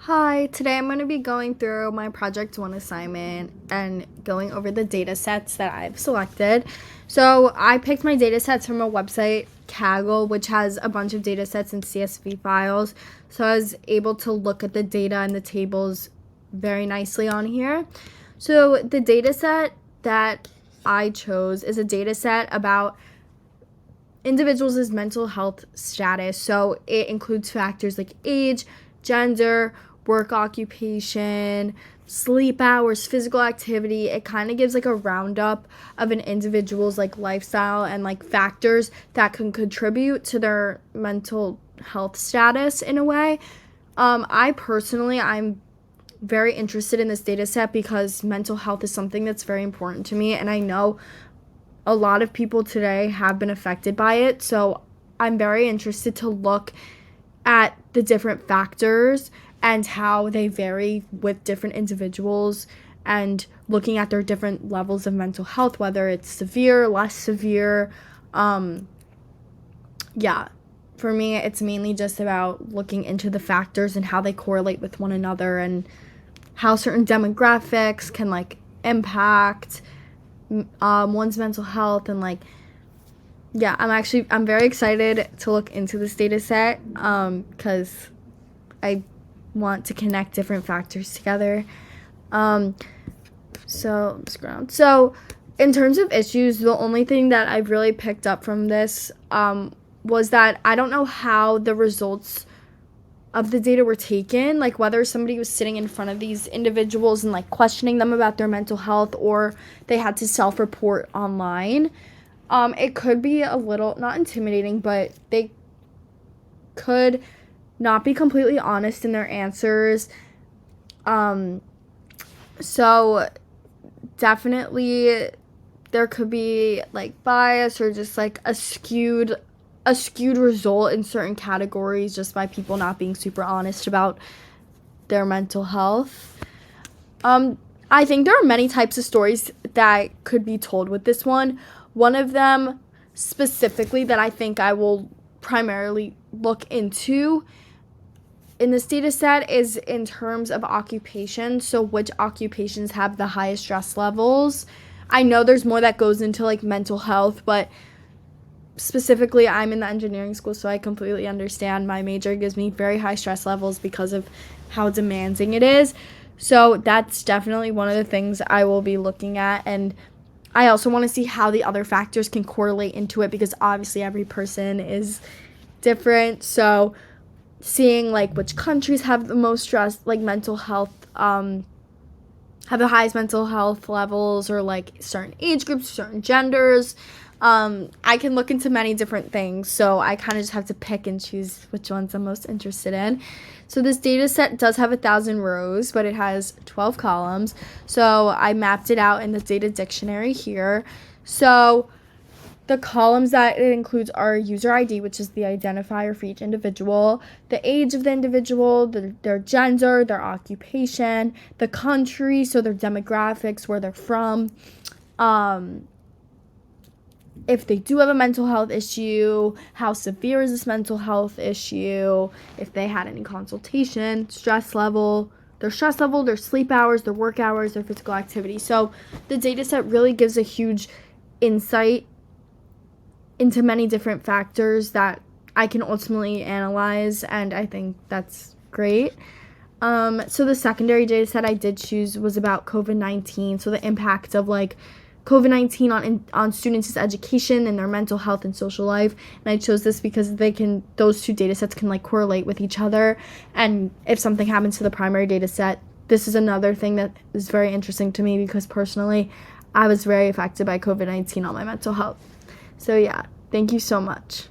Hi, today I'm going to be going through my Project 1 assignment and going over the data sets that I've selected. So I picked my data sets from a website, Kaggle, which has a bunch of data sets and CSV files. So I was able to look at the data and the tables very nicely on here. So the data set that I chose is a data set about individuals' mental health status. So it includes factors like age, gender, work occupation, sleep hours, physical activity. It kind of gives like a roundup of an individual's like lifestyle and like factors that can contribute to their mental health status in a way. I'm very interested in this data set because mental health is something that's very important to me, and I know a lot of people today have been affected by it. So I'm very interested to look at the different factors and how they vary with different individuals and looking at their different levels of mental health, whether it's severe, less severe. Yeah, for me, it's mainly just about looking into the factors and how they correlate with one another and how certain demographics can like impact one's mental health. And like, yeah, I'm very excited to look into this data set because I want to connect different factors together. So in terms of issues, the only thing that I've really picked up from this was that I don't know how the results of the data were taken, like whether somebody was sitting in front of these individuals and like questioning them about their mental health, or they had to self-report online. It could be a little not intimidating, but they could not be completely honest in their answers. So definitely there could be like bias or just like a skewed result in certain categories just by people not being super honest about their mental health. I think there are many types of stories that could be told with this one. One of them specifically that I think I will primarily look into in this data set is in terms of occupation. So which occupations have the highest stress levels? I know there's more that goes into like mental health, but specifically I'm in the engineering school, so I completely understand. My major gives me very high stress levels because of how demanding it is. So that's definitely one of the things I will be looking at. And I also want to see how the other factors can correlate into it, because obviously every person is different. So seeing like which countries have the most stress, like mental health, have the highest mental health levels, or like certain age groups, certain genders. I can look into many different things, so I kind of just have to pick and choose which ones I'm most interested in. So this data set does have 1,000 rows, but it has 12 columns. So I mapped it out in the data dictionary here. So the columns that it includes are user ID, which is the identifier for each individual, the age of the individual, their gender, their occupation, the country, so their demographics, where they're from, if they do have a mental health issue, how severe is this mental health issue, if they had any consultation, their stress level, their sleep hours, their work hours, their physical activity. So the data set really gives a huge insight into many different factors that I can ultimately analyze, and I think that's great. So the secondary data set I did choose was about COVID-19, so the impact of like COVID-19 on students' education and their mental health and social life. And I chose this because those two data sets can like correlate with each other. And if something happens to the primary data set, this is another thing that is very interesting to me, because personally I was very affected by COVID-19 on my mental health. So yeah, thank you so much.